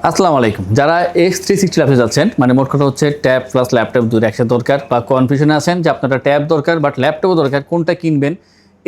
আসসালামু আলাইকুম। যারা X360 ল্যাপটপ যাচ্ছেন, মানে মোট কথা হচ্ছে ট্যাব প্লাস ল্যাপটপ দুটো একসাথে দরকার, বা কনফিউশনে আছেন যে আপনারা ট্যাব দরকার বাট ল্যাপটপও দরকার, কোনটা কিনবেন,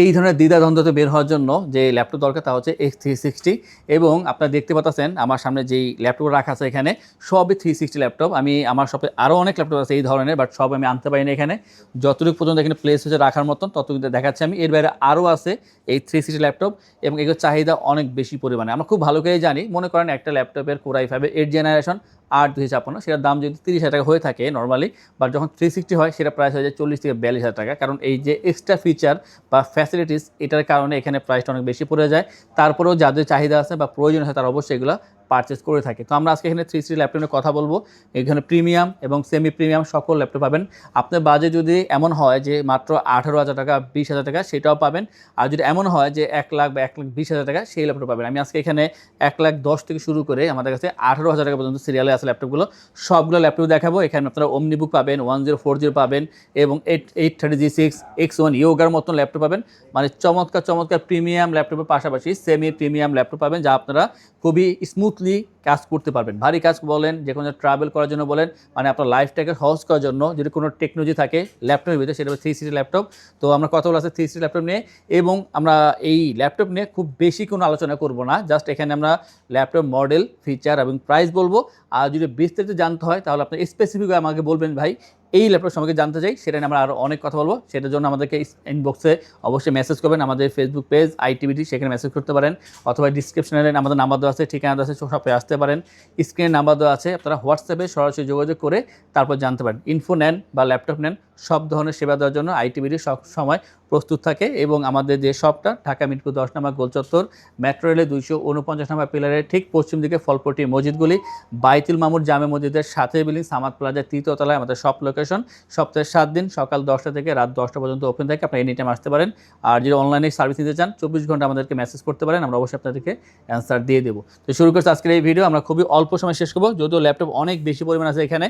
এই ধরনের দ্বিধাদ্বন্দ্বতে বের হওয়ার জন্য যে ল্যাপটপ দরকার তা হচ্ছে X360। এবং আপনারা দেখতে পাচ্ছেন আমার সামনে যেই ল্যাপটপ রাখা আছে এখানে সবই 360 ল্যাপটপ। আমি আমার শপে আরও অনেক ল্যাপটপ আছে এই ধরনের, বাট সব আমি আনতে পারিনি এখানে। যতটুকু পর্যন্ত এখানে প্লেস হচ্ছে রাখার মতন ততটুকু দেখাচ্ছি আমি। এর বাইরে আরও আছে এই 360 ল্যাপটপ এবং এগুলোর চাহিদা অনেক বেশি পরিমাণে। আমরা খুব ভালো করেই জানি, মনে করেন একটা ল্যাপটপের Core i5 8th জেনারেশন 8/256, সেটার দাম যদি 30,000 টাকা হয়ে থাকে নর্মালি, বাট যখন 360 হয় সেটা প্রাইস হয়ে যায় 40 থেকে 42,000 টাকা। কারণ এই যে এক্সট্রা ফিচার বা ফ্যাসিলিটিস, এটার কারণে এখানে প্রাইসটা অনেক বেশি পড়ে যায়। তারপরেও যাদের চাহিদা আছে বা প্রয়োজন আছে তারা অবশ্যই এগুলো পারচেস করে থাকে। তো আমরা আজকে এখানে 360 ল্যাপটপ নিয়ে কথা বলবো। এখানে প্রিমিয়াম এবং সেমি প্রিমিয়াম সকল ল্যাপটপ পাবেন। আপনার বাজেট যদি এমন হয় যে মাত্র 18,000 টাকা 20,000 টাকা, সেটাও পাবেন। আর যদি এমন হয় যে 1 লাখ বা 1,20,000 টাকা, সেই ল্যাপটপ পাবেন। আমি আজকে এখানে 1,10,000 থেকে শুরু করে আমাদের কাছে 18,000 টাকা পর্যন্ত সিরিয়ালে আছে ল্যাপটপগুলো। সবগুলো ল্যাপটপ দেখাবো। এখানে আপনারা ওমনিবুক পাবেন, 1040 পাবেন এবং 830G6 X1 ইয়োগার মতন ল্যাপটপ পাবেন। মানে চমৎকার চমৎকার প্রিমিয়াম ল্যাপটপের পাশাপাশি সেমি প্রিমিয়াম ল্যাপটপ পাবেন, যা আপনারা খুবই স্মুথলি কাজ করতে পারবেন। ভারী কাজ বলেন, যে কোনো ট্রাভেল করার জন্য বলেন, মানে আপনার লাইফটাকে সহজ করার জন্য যদি কোনো টেকনোলজি থাকে ল্যাপটপের ভিতরে, সেটা হচ্ছে 360 ল্যাপটপ। তো আমরা কথা বলা আছে 360 ল্যাপটপ নিয়ে, এবং আমরা এই ল্যাপটপ নিয়ে খুব বেশি কোনো আলোচনা করব না। জাস্ট এখানে আমরা ল্যাপটপ মডেল, ফিচার এবং প্রাইস বলবো। আর যদি বিস্তারিত জানতে হয় তাহলে আপনি স্পেসিফিক আমাকে বলবেন, ভাই এই ল্যাপটপ সম্পর্কে জানতে চাই, সেটা নিয়ে আমরা আরও অনেক কথা বলবো। সেটার জন্য আমাদেরকে ইনবক্সে অবশ্যই মেসেজ করবেন, আমাদের ফেসবুক পেজ আইটিভিটি, সেখানে মেসেজ করতে পারেন, অথবা ডিসক্রিপশনে আমাদের নাম্বার দেওয়া আছে, ঠিকানা দেওয়া আছে, শপে আসতে পারেন, স্ক্রিনে নাম্বার দেওয়া আছে। আপনারা হোয়াটসঅ্যাপে সরাসরি যোগাযোগ করে তারপর জানতে পারেন। ইনফো নেন বা ল্যাপটপ নেন, সব ধরনের সেবা দেওয়ার জন্য আইটিভিটি সব সময় প্রস্তুত থাকে। এবং আমাদের যে শপটা ঢাকা মিরপুর 10 নম্বর গোল চত্বর, মেট্রো রেলে 249 নম্বর পিলারের ঠিক পশ্চিম দিকে ফলপট্টি মসজিদগুলি, বাইতুল মামুর জামে মসজিদের সাথে বিল্ডিং, সামাদ প্লাজার 3য় তলায় আমাদের শপ লোকেশন। সপ্তাহে 7 দিন সকাল 10টা থেকে রাত 10টা পর্যন্ত ওপেন থাকে, আপনি এনি টাইম আসতে পারেন। আর যদি অনলাইনে সার্ভিস নিতে চান 24 ঘন্টা আমাদেরকে মেসেজ করতে পারেন, আমরা অবশ্যই আপনাদেরকে অ্যান্সার দিয়ে দেবো। তো শুরু করছি আজকের এই ভিডিও। আমরা খুবই অল্প সময় শেষ করবো, যদিও ল্যাপটপ অনেক বেশি পরিমাণ আছে এখানে।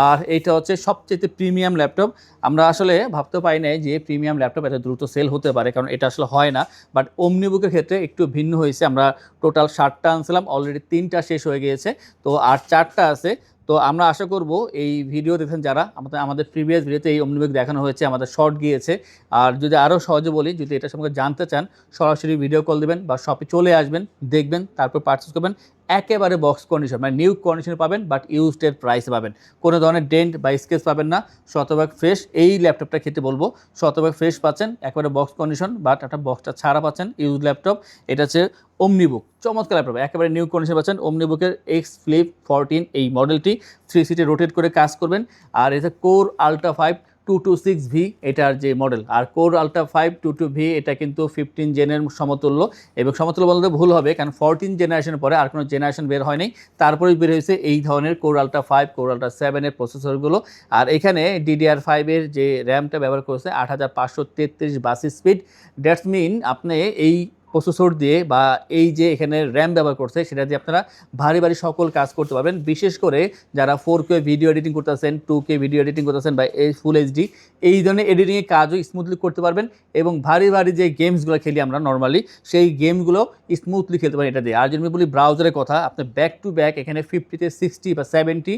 আর এইটা হচ্ছে সবচেয়ে প্রিমিয়াম ল্যাপটপ। আমরা আসলে ভাবতে পারি না যে প্রিমিয়াম ল্যাপটপ এত দ্রুত সেল হতে পারে, কারণ এটা আসলে হয় না। বাট ওমনিবুকের ক্ষেত্রে একটু ভিন্ন হয়েছে। আমরা টোটাল 7টা আনছিলাম, অলরেডি 3টা শেষ হয়ে গিয়েছে, তো আর 4টা আছে। তো আমরা আশা করব এই ভিডিও দেখেন যারা, আমাদের প্রিভিয়াস ভিডিওতে এই ওমনিবুক দেখানো হয়েছে, আমাদের শর্ট গিয়েছে। আর যদি আরও সহজে বলি, যদি এটা সম্পর্কে জানতে চান সরাসরি ভিডিও কল দেবেন বা শপে চলে আসবেন, দেখবেন, তারপর পারচেস করবেন। একেবারে বক্স কন্ডিশন, মানে নিউ কন্ডিশনে পাবেন, বাট ইউজডের প্রাইসে পাবেন। কোনো ধরনের ডেন্ট বা স্কেচ পাবেন না, শতভাগ ফ্রেশ। এই ল্যাপটপটার ক্ষেত্রে বলবো শতভাগ ফ্রেশ পাচ্ছেন, একেবারে বক্স কন্ডিশন, বাট একটা বক্সটা ছাড়া পাচ্ছেন ইউজ ল্যাপটপ। এটা হচ্ছে ওমনিবুক, চমৎকার ল্যাপটপ, একেবারে নিউ কন্ডিশন পাচ্ছেন। ওমনিবুকের X Flip 14 এই মডেলটি 360 রোটেট করে কাজ করবেন। আর এটা কোর আলট্রা 5 226V এটার যে মডেল। আর কোর আলট্রা 5 22V এটা কিন্তু 15 জেনের সমতুল্য, এবং সমতুল্য বলতে ভুল হবে, কারণ 14 জেনারেশনের পরে আর কোনো জেনারেশন বের হয়নি, তারপরেই বের হয়েছে এই ধরনের কোর আলট্রা 5 কোর আলট্রা 7 এর প্রসেসরগুলো। আর এখানে DDR5 এর যে র্যামটা ব্যবহার করেছে 8533 বাস স্পিড। দ্যাটস মিন আপনি এই প্রসেসর দিয়ে বা এই যে এখানে র্যাম ব্যবহার করছে সেটা দিয়ে আপনারা ভারী ভারী সকল কাজ করতে পারবেন। বিশেষ করে যারা 4K ভিডিও এডিটিং করতেছেন, 2K ভিডিও এডিটিং করতেছেন বা ফুল এইচডি, এই ধরনের এডিটিংয়ের কাজও স্মুথলি করতে পারবেন। এবং ভারী ভারী যে গেমসগুলো খেলি আমরা নর্মালি, সেই গেমগুলো স্মুথলি খেলতে পারেন এটা দিয়ে। আর যদি বলি ব্রাউজারের কথা, আপনি ব্যাক টু ব্যাক এখানে 50 থেকে 60 বা 70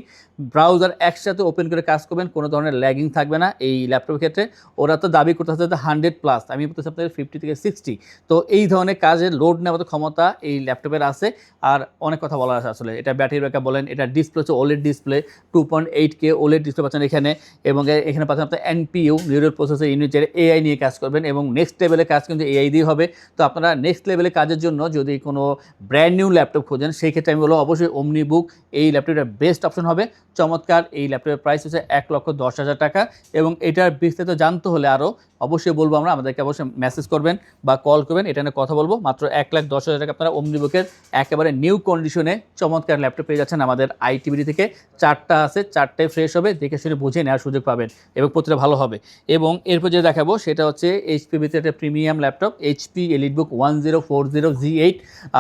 ব্রাউজার একসাথে ওপেন করে কাজ করবেন, কোনো ধরনের ল্যাগিং থাকবে না এই ল্যাপটপের ক্ষেত্রে। ওরা তো দাবি করতে হচ্ছে 100+, আমি বলতেছি আপনাদের 50 থেকে 60। তো এই ধরনের কাজের লোড নেওয়ার ক্ষমতা এই ল্যাপটপের আছে। আর অনেক কথা বলার আছে আসলে, এটা ব্যাটারি ব্যাকআপ বলেন, এটা ডিসপ্লে হচ্ছে OLED display, 2.8K OLED display পাচ্ছেন এখানে। এবং এখানে পাচ্ছেন আপনার NPU নিউরাল প্রসেসর ইউনিট, যেটা AI নিয়ে কাজ করবেন, এবং নেক্সট লেভেলের কাজ কিন্তু AI দিয়ে হবে। তো আপনারা নেক্সট লেভেলের কাজের জন্য যদি কোনো ব্র্যান্ড নিউ ল্যাপটপ খোঁজেন, সেই ক্ষেত্রে আমি বলবো অবশ্যই ওমনিবুক এই ল্যাপটপটা বেস্ট অপশন হবে। চমৎকার এই ল্যাপটপের প্রাইস হচ্ছে 1,10,000 টাকা। এবং এটার বিস্তারিত জানতে হলে আরও অবশ্যই বলবো আমরা, আমাদেরকে অবশ্যই মেসেজ করবেন বা কল করবেন, এটা নিয়ে কথা বলবো। মাত্র 1,10,000 টাকা আপনারা ওমনিবুকের একেবারে নিউ কন্ডিশনে চমৎকার ল্যাপটপ পেয়ে যাচ্ছেন আমাদের আইটিভিটি থেকে। 4টা আছে, 4টাই ফ্রেশ হবে, দেখে শুনে বুঝে নেওয়ার সুযোগ পাবেন এবং প্রতিটা ভালো হবে। এবং এরপর যে দেখাবো সেটা হচ্ছে HP ভিতরে একটা premium laptop, HP EliteBook 1040G8।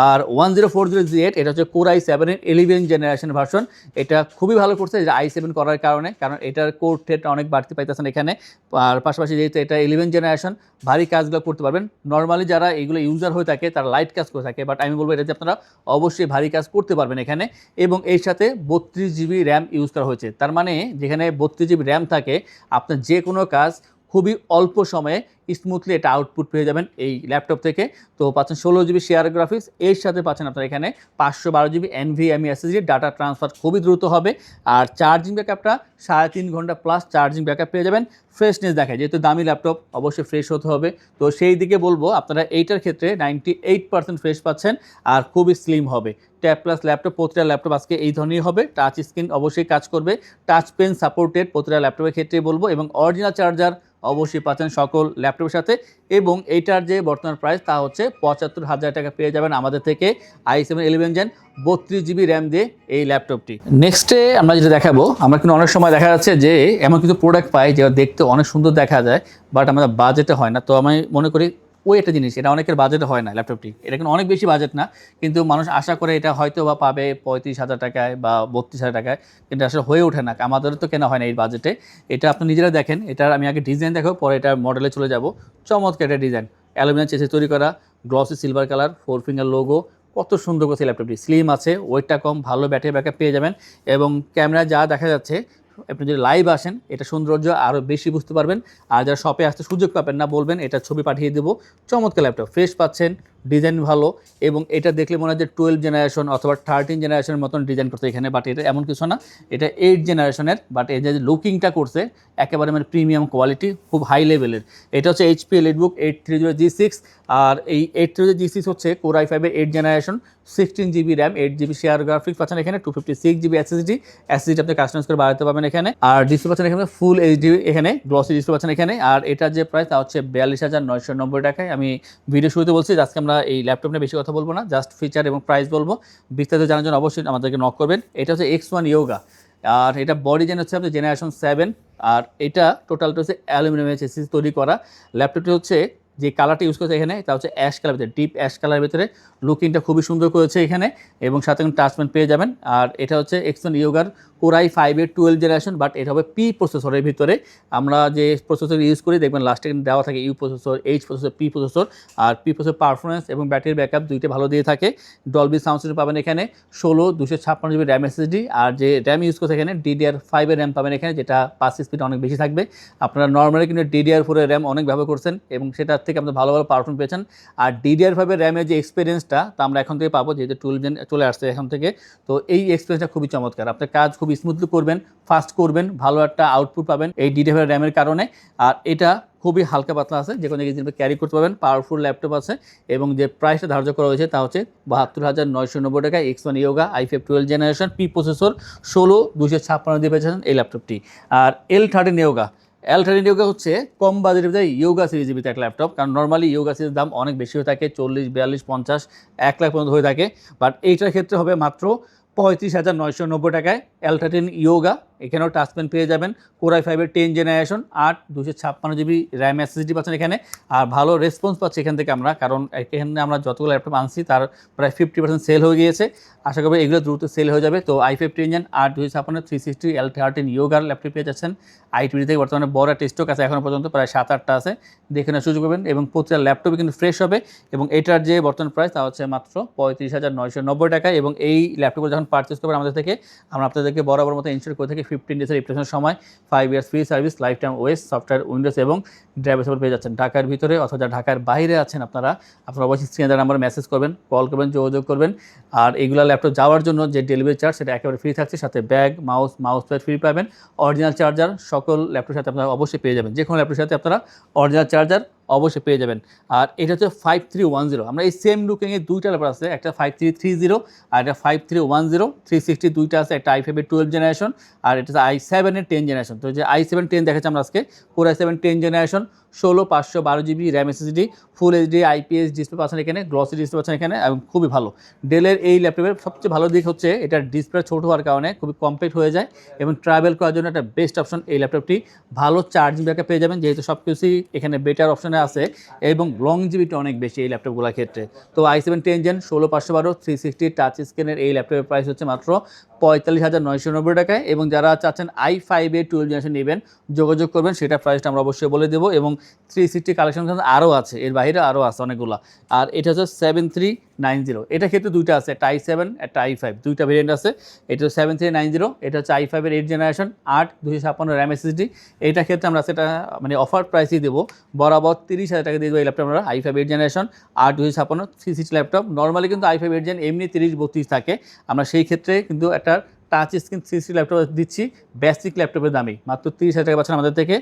আর 1040G8 এটা হচ্ছে Core i7 এর 11 জেনারেশন ভার্সন। এটা খুবই ভালো করছে এটা i7 করার কারণে, কারণ এটার কোর থ্রেডটা অনেক বাড়তি পাইতেছেন এখানে। আর পাশাপাশি যেহেতু এটা 11 জেনারেশন, ভারী কাজগুলো করতে পারবেন। নর্মালি যারা এগুলো ইউজ ইউজার হয়ে থাকে, তারা লাইট কাজ করে থাকে, বাট আমি বলবো এটাতে আপনারা অবশ্যই ভারী কাজ করতে পারবেন এখানে। এবং এর সাথে 32 GB র্যাম ইউজ করা হয়েছে, তার মানে যেখানে 32 GB র্যাম থাকে আপনার যে কোনো কাজ খুবই অল্প সময়ে স্মুথলি এটা আউটপুট পেয়ে যাবেন এই ল্যাপটপ থেকে। তো পাচ্ছেন 16 GB শেয়ার গ্রাফিক্স, এর সাথে পাচ্ছেন আপনার এখানে 512 GB NVMe SSD, data transfer খুবই দ্রুত হবে। আর চার্জিং ব্যাকআপটা 3.5 ঘন্টা প্লাস চার্জিং ব্যাকআপ পেয়ে যাবেন। ফ্রেশনেস দেখায়, যেহেতু দামি ল্যাপটপ অবশ্যই ফ্রেশ হতে হবে, তো সেই দিকে বলবো আপনারা এইটার ক্ষেত্রে 98% ফ্রেশ পাচ্ছেন আর খুবই স্লিম হবে। ট্যাব প্লাস ল্যাপটপ, প্রতিটা ল্যাপটপ আজকে এই ধরনেরই হবে, টাচ স্ক্রিন অবশ্যই কাজ করবে, টাচ পেন সাপোর্টেড প্রতিটা ল্যাপটপের ক্ষেত্রে বলবো, এবং অরিজিনাল চার্জার অবশ্যই পাচ্ছেন সকল ল্যাপটপের সাথে। এবং এইটার যে বর্তমান প্রাইস তা হচ্ছে 75,000 টাকা পেয়ে যাবেন আমাদের থেকে i7 11 Gen 32 GB র্যাম দিয়ে এই ল্যাপটপটি। নেক্সটে আমরা যেটা দেখাবো, আমরা কিন্তু অনেক সময় দেখা যাচ্ছে যে এমন কিছু প্রোডাক্ট পাই যেটা দেখতে অনেক সুন্দর দেখা যায় বাট আমাদের বাজেটে হয় না। তো আমি মনে করি ওই একটা জিনিস, এটা অনেকের বাজেটে হয় না ল্যাপটপটি, এটা কিন্তু অনেক বেশি বাজেট না, কিন্তু মানুষ আশা করে এটা হয়তো বা পাবে 35,000 টাকায় বা 32,000 টাকায়, কিন্তু আসলে হয়ে ওঠে না, আমাদেরও তো কেনা হয় না এই বাজেটে। এটা আপনি নিজেরা দেখেন, এটার আমি আগে ডিজাইন দেখো পরে এটা মডেলে চলে যাব। চমৎকার একটা ডিজাইন, অ্যালুমিনিয়াম চেসে তৈরি করা, glossy silver colour, 4 finger logo, কত সুন্দর করছে ল্যাপটপটি। স্লিম আছে, ওয়েটটা কম, ভালো ব্যাটারি ব্যাকআপ পেয়ে যাবেন। এবং ক্যামেরা যা দেখা যাচ্ছে, আপনি যদি লাইভ আসেন এটা সৌন্দর্য আরও বেশি বুঝতে পারবেন। আর যারা শপে আসতে সুযোগ পাবেন না বলবেন, এটা ছবি পাঠিয়ে দেবো। চমৎকার ল্যাপটপ, ফ্রেশ পাচ্ছেন, ডিজাইন ভালো, এবং এটা দেখলে মনে হয় যে 12 জেনারেশন অথবা 13 জেনারেশনের মতন ডিজাইন করতে এখানে, বাট এটা এমন কিছু না, এটা 8 জেনারেশনের। বাট এই যে লুকিংটা করছে একেবারে মানে প্রিমিয়াম কোয়ালিটি, খুব হাই লেভেলের। এটা হচ্ছে HP এলিটবুক 830G6, আর এই 830G6 হচ্ছে Core i5 এর 8 generation, 16 GB RAM, 8 GB share graphics পাচ্ছেন এখানে, 256 GB SSD আপনি কাস্টমাইজ করে বাড়াতে পারবেন এখানে। আর ডিসপ্লে পাচ্ছেন এখানে ফুল HD, এখানে গ্লসি ডিসপ্লে পাচ্ছেন এখানে। আর এটার যে প্রাইস তা হচ্ছে 42,990 টাকায়। আমি ভিডিও শুরুতে বলছি আজকে আমরা এই ল্যাপটপ নিয়ে বেশি কথা বলবো না, জাস্ট ফিচার এবং প্রাইস বলবো। বিস্তারিত জানার জন্য অবশ্যই আমাদেরকে নক করবেন। এটা হচ্ছে X1 Yoga, আর এটা বডি জেন হচ্ছে আপনার জেনারেশন 7, আর এটা টোটালটা হচ্ছে অ্যালুমিনিয়াম চেসিস তৈরি করা। ল্যাপটপটি হচ্ছে যে কালারটা ইউজ করেছে এখানে তা হচ্ছে অ্যাশ কালার ভিতরে, ডিপ অ্যাশ কালার ভিতরে, লুকিংটা খুবই সুন্দর করেছে এখানে, এবং সাথে টাচপ্যান পেয়ে যাবেন। আর এটা হচ্ছে X1 Yoga Core i5 এর 12 জেনারেশন, বাট এটা হবে পি প্রসেসরের ভিতরে। আমরা যে প্রসেসর ইউজ করি দেখবেন লাস্টে দেওয়া থাকে U processor, H processor, P processor. আর পি প্রসেসর পারফরমেন্স এবং ব্যাটারি ব্যাকআপ দুইটা ভালো দিয়ে থাকে। ডলবি সাউন্ড সিস্টেম পাবেন এখানে, 16 256 GB র্যাম SSD, আর যে র্যাম ইউজ করছে এখানে DDR5 এর র্যাম পাবেন এখানে, যেটা পাস স্পিড অনেক বেশি থাকবে। আপনারা নর্মালি কিন্তু DDR4 এর র্যাম অনেক ব্যবহার করছেন এবং সেটার থেকে আপনারা ভালো ভালো পারফরমেন্স পেয়েছেন। আর DDR5 এর র্যামের যে এক্সপিরিয়েন্সটা তা আমরা এখন থেকে পাবো, যেহেতু 12 জেন চলে আসছে এখন থেকে। তো এই এক্সপিরিয়েন্সটা খুবই চমৎকার, আপনার কাজ খুব স্মুথলি করবেন, ফাস্ট করবেন, ভালো একটা আউটপুট পাবেন এই DDR5 র্যামের কারণে। আর এটা খুবই হালকা পাতলা আছে, যে কোনো জায়গায় ক্যারি করতে পারবেন, পাওয়ারফুল ল্যাপটপ আছে। এবং যে প্রাইসটা ধার্য করা হয়েছে তা হচ্ছে 72,990 টাকায়। X1 Yoga i5 12 generation, P processor, 16 256 দিয়ে পেয়েছেন এই ল্যাপটপটি। আর L13 Yoga হচ্ছে কম বাজেটের ভিতরে ইয়োগা সিরিজের ভিতরে একটা ল্যাপটপ, কারণ নর্মালি ইয়োগা সিরিজের দাম অনেক বেশি হয়ে থাকে, 40, 42, 50, 1 লাখ পর্যন্ত হয়ে থাকে। বাট এইটার ক্ষেত্রে হবে মাত্র 35,990 টাকায় L13 Yoga। এখানেও টাচপ্যান পেয়ে যাবেন, Core i5 এর 10 জেনারেশন, 8 256 GB র্যাম SSD পাচ্ছেন এখানে। আর ভালো রেসপন্স পাচ্ছি এখান থেকে আমরা, কারণ এখানে আমরা যতগুলো ল্যাপটপ আনছি তার প্রায় 50% সেল হয়ে গিয়েছে। আশা করবো এগুলো দ্রুত সেল হয়ে যাবে। তো i5 10 Gen 8 256 360 L13 Yoga laptop পেয়ে যাচ্ছেন i20 থেকে। বর্তমানে বড় একটা স্টক আছে এখনও পর্যন্ত, প্রায় 7-8টা আছে, দেখে নেওয়ার সুযোগ পাবেন। এবং প্রতিটা ল্যাপটপে কিন্তু ফ্রেশ হবে। এবং এটার যে বর্তমান প্রাইস তা হচ্ছে মাত্র 35,990 টাকায়। এবং এই ল্যাপটপগুলো যখন পারচেস করবেন আমাদের থেকে, আমরা আপনাদেরকে বরাবর মতো ইনস্টল করে থাকি 15 ডেজের রিপ্লেসমেন্ট সময়, 5 years free service, life time OS, software, Windows এবং ড্রাইভার সাপোর্ট পেয়ে যাচ্ছেন। ঢাকার ভিতরে অথবা যারা ঢাকার বাইরে আছেন আপনারা অবশ্যই স্ক্রিনে নাম্বারে মেসেজ করবেন, কল করবেন, যোগাযোগ করবেন। আর এগুলো ল্যাপটপ যাওয়ার জন্য যে ডেলিভারি চার্জ সেটা একেবারে ফ্রি থাকছে, সাথে ব্যাগ, মাউস প্যাড ফ্রি পাবেন। অরিজিনাল চার্জার সকল ল্যাপটপের সাথে আপনারা অবশ্যই পেয়ে যাবেন, যে কোনো ল্যাপটপের সাথে আপনারা অরিজিনাল চার্জার অবশ্যই পেয়ে যাবেন। আর এটা হচ্ছে 5310, আমরা এই সেম লুকিংয়ে দুইটা ল্যাপটপ আছে, একটা 5330 আর একটা 5310 360, দুইটা আছে, একটা i5 এর 12 জেনারেশন আর এটা i7 এর 10 জেনারেশন। তো যে i7 10 দেখাচ্ছি আমরা আজকে, Core i7 10 generation, 16 512 GB RAM SSD, ফুল HD IPS ডিসপ্লে পাচ্ছেন এখানে, গ্লসি ডিসপ্লে পাচ্ছেন এখানে, এবং খুবই ভালো। ডেলের এই ল্যাপটপের সবচেয়ে ভালো দিক হচ্ছে এটার ডিসপ্লে ছোট হওয়ার কারণে খুবই কম্প্যাক্ট হয়ে যায় এবং ট্রাভেল করার জন্য একটা বেস্ট অপশন এই ল্যাপটপটি। ভালো চার্জিং ব্যাকআপ পেয়ে যাবেন, যেহেতু সব কিছুই এখানে বেটার অপশনে আছে, এবং লংজিভিটি অনেক বেশি এই ল্যাপটপগুলোর ক্ষেত্রে। তো i7 10 Gen 16 512 360 টাচ স্ক্রিনের এই ল্যাপটপের প্রাইস হচ্ছে মাত্র 45,990 টাকায়। এবং যারা চাচ্ছেন i5 এর 12 জেনারেশন নেবেন যোগাযোগ করবেন, সেটা প্রাইসটা আমরা অবশ্যই বলে দেবো। এবং 360 কালেকশন আরও আছে, এর বাইরে আরও আছে অনেকগুলো। আর এটা হচ্ছে 7390, এটা ক্ষেত্রে দুইটা আছে, একটা i7 একটা i5, দুইটা ভেরিয়েন্ট আছে। এটা হচ্ছে 7390, এটা হচ্ছে i5 এর 8 জেনারেশন 8/256 র্যাম এসএসডি। এইটা ক্ষেত্রে আমরা সেটা মানে অফার প্রাইসই দেবো, বরাবর 30,000 টাকা দিয়ে দেবো এই ল্যাপটপ আমরা। i5 8 generation 8/256 360 laptop. নর্মালি কিন্তু i5 8 জেন এমনি 30-32 থাকে, আমরা সেই ক্ষেত্রে কিন্তু একটা টাচ স্ক্রিন 360 ল্যাপটপ দিচ্ছি বেসিক ল্যাপটপের দামই, মাত্র 30,000 টাকা পাচ্ছেন আমাদের থেকে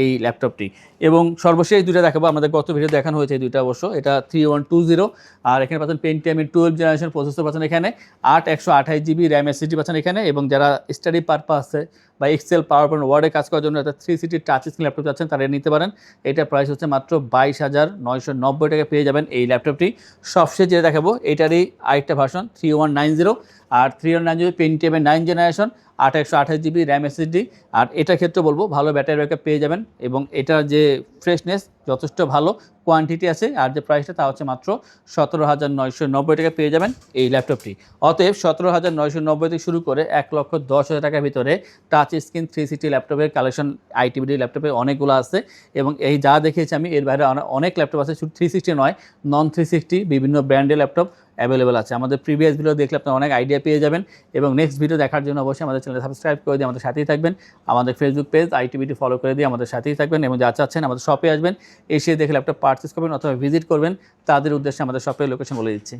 এই ল্যাপটপটি। এবং সর্বশেষ দুইটা দেখাবো, আমাদের গত ভিডিও দেখানো হয়েছে এই দুইটা অবশ্য। এটা 3120, আর এখানে পাচ্ছেন পেন্টিয়ামের 12 জেনারেশন প্রসেসর পাচ্ছেন এখানে, 8/128 জিবি র্যাম এসএসডি পাচ্ছেন এখানে। এবং যারা স্টাডি পারপাসে বা এক্সেল পাওয়ার পয়েন্ট ওয়ার্ডে কাজ করার জন্য একটা 360 টাচ স্ক্রিন ল্যাপটপ যাচ্ছেন, তারা নিতে পারেন। এটা প্রাইস হচ্ছে মাত্র 22,990 টাকা পেয়ে যাবেন এই ল্যাপটপটি। সবশেষ যেটা দেখাবো এটারই আরেকটা ভার্সন 3190, আর 3190 পেন্টিয়ামের 9 জেনারেশন 8/128 জিবি র্যাম এসএসডি। আর এটার ক্ষেত্রে বলবো ভালো ব্যাটারি ব্যাকআপ পেয়ে যাবেন, এবং এটার যে ফ্রেশনেস যথেষ্ট ভালো কোয়ান্টিটি আছে। আর যে প্রাইসটা তা হচ্ছে মাত্র 17,990 টাকা পেয়ে যাবেন এই ল্যাপটপটি। অতএব 17,990 থেকে শুরু করে 1,10,000 টাকার ভিতরে টাচ স্ক্রিন 360 ল্যাপটপের কালেকশন আইটিবিডি ল্যাপটপে অনেকগুলো আছে। এবং এই যা দেখিয়েছি আমি এর বাইরে অনেক ল্যাপটপ আছে, শুধু 360 নয়, নন 360 বিভিন্ন ব্র্যান্ডের ল্যাপটপ অ্যাভেলেবেল আছে। আমাদের প্রিভিয়াস ভিডিও দেখলে আপনারা অনেক আইডিয়া পেয়ে যাবেন। এবং নেক্সট ভিডিও দেখার জন্য অবশ্যই আমাদের চ্যানেল সাবস্ক্রাইব করে দিয়ে আমাদের সাথেই থাকবেন। আমাদের ফেসবুক পেজ আইটিবিডি ফলো করে দিয়ে আমাদের সাথেই থাকবেন। এবং যা চাচ্ছেন আমাদের শপে আসবেন, এসে দেখে ল্যাপটপ পারচেস করবেন অথবা ভিজিট করবেন, তাদের উদ্দেশ্যে আমাদের শপের লোকেশন বলে দিচ্ছি।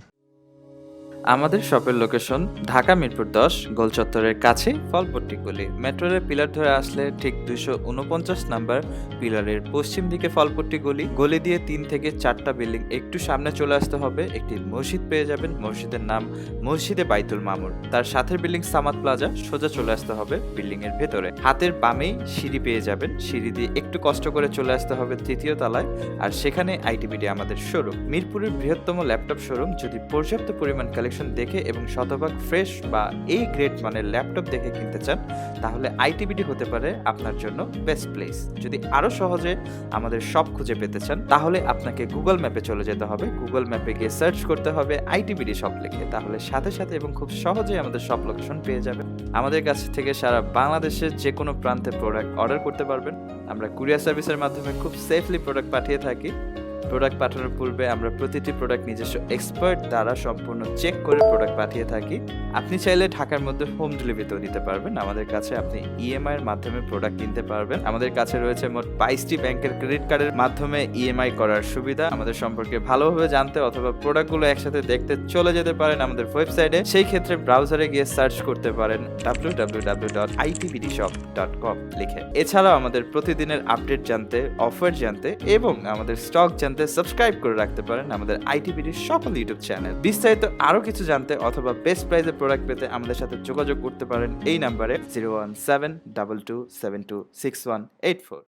আমাদের শপের লোকেশন ঢাকা মিরপুর 10 গোল চত্বরের কাছে ফলপট্টি গলি। মেট্রো রেল পিলার ধরে আসলে ঠিক 249 নাম্বার পিলারের পশ্চিম দিকে ফলপট্টি গলি। গলি দিয়ে 3 থেকে 4টা বিল্ডিং একটু সামনে চলে আসতে হবে, একটি মসজিদ পেয়ে যাবেন। মসজিদের নাম মসজিদে বাইতুল মামুর। তার সাথের বিল্ডিং সামাদ প্লাজা, সোজা চলে আসতে হবে বিল্ডিং এর ভেতরে। হাতের বামেই সিঁড়ি পেয়ে যাবেন, সিঁড়ি দিয়ে একটু কষ্ট করে চলে আসতে হবে 3য় তলায়, আর সেখানে আইটিবিডি আমাদের শোরুম। মিরপুরের বৃহত্তম ল্যাপটপ শোরুম। যদি পর্যাপ্ত পরিমাণ কালেকশন দেখে এবং শতভাগ ফ্রেশ বা এই গ্রেড মানের ল্যাপটপ দেখে কিনতে চান, তাহলে আইটিবিডি হতে পারে আপনার জন্য বেস্ট প্লেস। যদি আরো সহজে আমাদের শপ খুঁজে পেতে চান, তাহলে আপনাকে গুগল ম্যাপে চলে যেতে হবে। গুগল ম্যাপে গিয়ে সার্চ করতে হবে আইটিবিডি শপ লিখে, তাহলে সাথে সাথে এবং খুব সহজেই আমাদের শপ লোকেশন পেয়ে যাবেন। আমাদের কাছ থেকে সারা বাংলাদেশের যে কোনো প্রান্তে প্রোডাক্ট অর্ডার করতে পারবেন। আমরা কুরিয়ার সার্ভিসের মাধ্যমে খুব সেফলি প্রোডাক্ট পাঠিয়ে থাকি। প্রোডাক্ট পাঠানোর পূর্বে আমরা প্রতিটি প্রোডাক্ট নিজস্ব এক্সপার্ট দ্বারা সম্পূর্ণ চেক করে প্রোডাক্ট পাঠিয়ে থাকি। আপনি চাইলে ঢাকার মধ্যে হোম ডেলিভারিতেও নিতে পারবেন। আমাদের কাছে আপনি ইএমআই এর মাধ্যমে প্রোডাক্ট কিনতে পারবেন। আমাদের কাছে রয়েছে মোট 22টি ব্যাংকের ক্রেডিট কার্ডের মাধ্যমে ইএমআই করার সুবিধা। আমাদের সম্পর্কে ভালোভাবে জানতে অথবা প্রোডাক্টগুলো একসাথে দেখতে চলে যেতে পারেন আমাদের ওয়েবসাইটে। সেই ক্ষেত্রে ব্রাউজারে গিয়ে সার্চ করতে পারেন www.itbdshop.com লিখে। এছাড়াও আমাদের প্রতিদিনের আপডেট জানতে, অফার জানতে এবং আমাদের স্টক জানতে সাবস্ক্রাইব করে রাখতে পারেন আমাদের আইটিবিডির সকল ইউটিউব চ্যানেল। বিস্তারিত আরো কিছু জানতে অথবা বেস্ট প্রাইসে প্রোডাক্ট পেতে আমাদের সাথে যোগাযোগ করতে পারেন এই নাম্বারে 01722726184।